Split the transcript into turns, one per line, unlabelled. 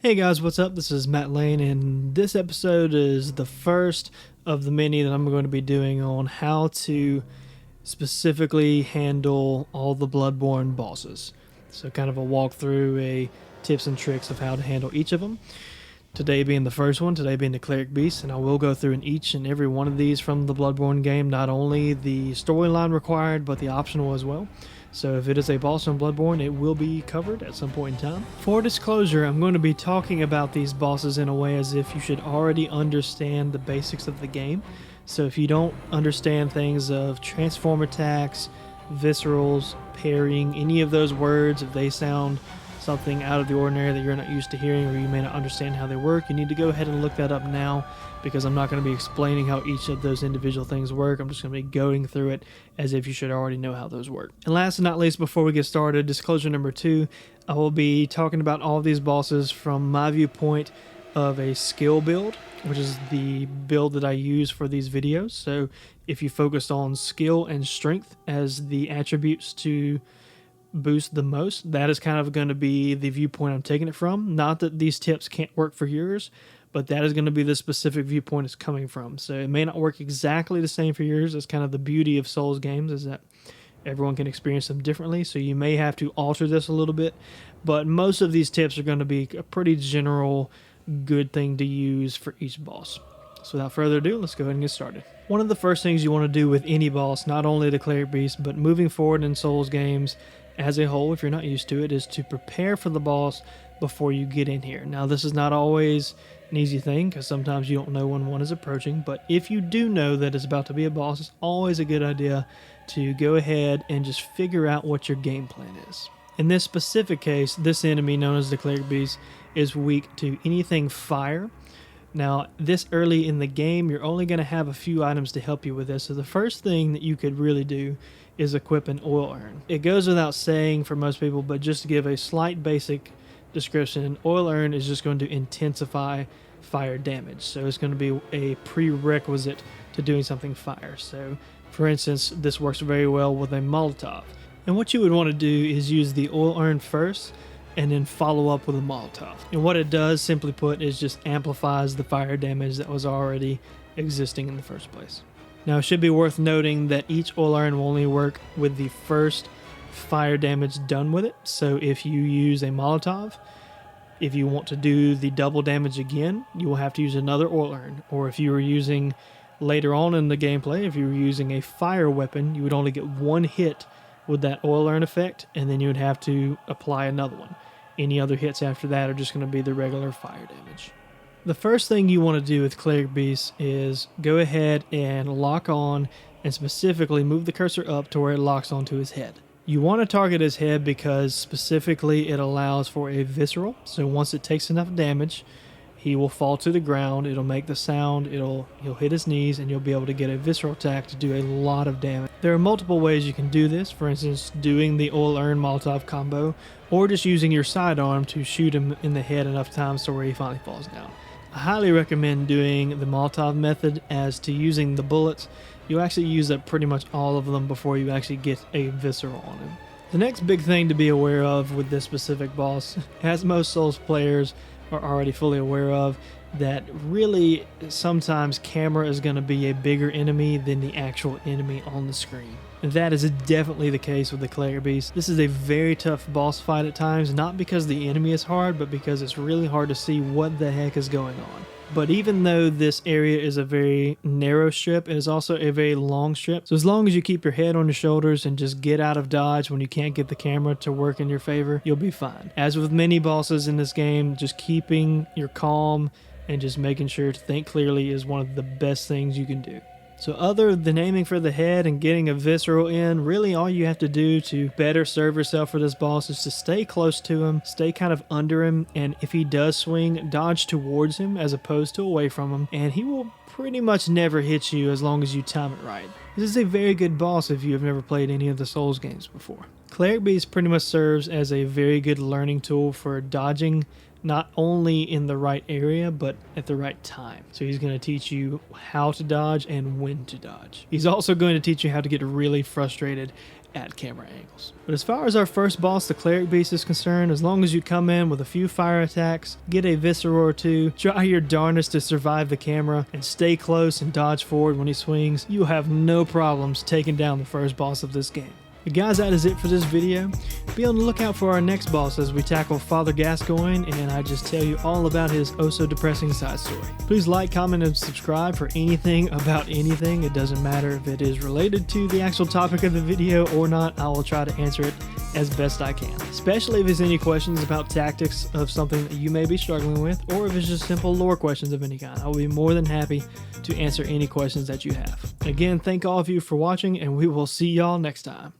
Hey guys, what's up? This is Matt Lane, and this episode is the first of the many that I'm going to be doing on how to specifically handle all the Bloodborne bosses. So, kind of a walkthrough, a tips and tricks of how to handle each of them. Today being the first one, today being the Cleric Beast, and I will go through in each and every one of these from the Bloodborne game, not only the storyline required, but the optional as well. So if it is a boss on Bloodborne, it will be covered at some point in time. For disclosure, I'm going to be talking about these bosses in a way as if you should already understand the basics of the game. So if you don't understand things of transform attacks, viscerals, parrying, any of those words, if they sound something out of the ordinary that you're not used to hearing or you may not understand how they work, you need to go ahead and look that up now, because I'm not going to be explaining how each of those individual things work. I'm just going to be going through it as if you should already know how those work. And last but not least, before we get started, disclosure number 2, I will be talking about all of these bosses from my viewpoint of a skill build, which is the build that I use for these videos. So if you focus on skill and strength as the attributes to boost the most, that is kind of going to be the viewpoint I'm taking it from. Not that these tips can't work for yours, but that is going to be the specific viewpoint it's coming from. So it may not work exactly the same for yours. That's kind of the beauty of Souls games, is that everyone can experience them differently. So you may have to alter this a little bit, but most of these tips are going to be a pretty general good thing to use for each boss. So without further ado, let's go ahead and get started. One of the first things you want to do with any boss, not only the Cleric Beast, but moving forward in Souls games as a whole, if you're not used to it, is to prepare for the boss before you get in here. Now, this is not always an easy thing, because sometimes you don't know when one is approaching, but if you do know that it's about to be a boss, it's always a good idea to go ahead and just figure out what your game plan is. In this specific case, this enemy, known as the Cleric Beast, is weak to anything fire. Now, this early in the game, you're only going to have a few items to help you with this. So the first thing that you could really do is equip an oil urn. It goes without saying for most people, but just to give a slight basic description, an oil urn is just going to intensify fire damage. So it's going to be a prerequisite to doing something fire. So, for instance, this works very well with a Molotov. And what you would want to do is use the oil urn first, and then follow up with a Molotov. And what it does, simply put, is just amplifies the fire damage that was already existing in the first place. Now, it should be worth noting that each oil urn will only work with the first fire damage done with it. So if you use a Molotov, if you want to do the double damage again, you will have to use another oil urn. Or if you were using, later on in the gameplay, if you were using a fire weapon, you would only get one hit with that oil urn effect, and then you would have to apply another one. Any other hits after that are just going to be the regular fire damage. The first thing you want to do with Cleric Beast is go ahead and lock on, and specifically move the cursor up to where it locks onto his head. You want to target his head because specifically it allows for a visceral. So once it takes enough damage, he will fall to the ground, it'll make the sound, he'll hit his knees, and you'll be able to get a visceral attack to do a lot of damage. There are multiple ways you can do this, for instance, doing the oil urn Molotov combo, or just using your sidearm to shoot him in the head enough times to where he finally falls down. I highly recommend doing the Molotov method, as to using the bullets, you actually use up pretty much all of them before you actually get a visceral on him. The next big thing to be aware of with this specific boss, as most Souls players are already fully aware of, that really sometimes camera is going to be a bigger enemy than the actual enemy on the screen. And that is definitely the case with the Cleric Beast. This is a very tough boss fight at times, not because the enemy is hard, but because it's really hard to see what the heck is going on. But even though this area is a very narrow strip, it is also a very long strip. So as long as you keep your head on your shoulders and just get out of dodge when you can't get the camera to work in your favor, you'll be fine. As with many bosses in this game, just keeping your calm and just making sure to think clearly is one of the best things you can do. So other than aiming for the head and getting a visceral in, really all you have to do to better serve yourself for this boss is to stay close to him, stay kind of under him, and if he does swing, dodge towards him as opposed to away from him, and he will pretty much never hit you as long as you time it right. This is a very good boss if you have never played any of the Souls games before. Cleric Beast pretty much serves as a very good learning tool for dodging not only in the right area, but at the right time. So he's going to teach you how to dodge and when to dodge. He's also going to teach you how to get really frustrated at camera angles. But as far as our first boss, the Cleric Beast, is concerned, as long as you come in with a few fire attacks, get a Viscera or two, try your darndest to survive the camera, and stay close and dodge forward when he swings, you'll have no problems taking down the first boss of this game. But guys, that is it for this video. Be on the lookout for our next boss as we tackle Father Gascoigne, and I just tell you all about his oh-so-depressing side story. Please like, comment, and subscribe for anything about anything. It doesn't matter if it is related to the actual topic of the video or not. I will try to answer it as best I can. Especially if there's any questions about tactics of something that you may be struggling with, or if it's just simple lore questions of any kind. I will be more than happy to answer any questions that you have. Again, thank all of you for watching, and we will see y'all next time.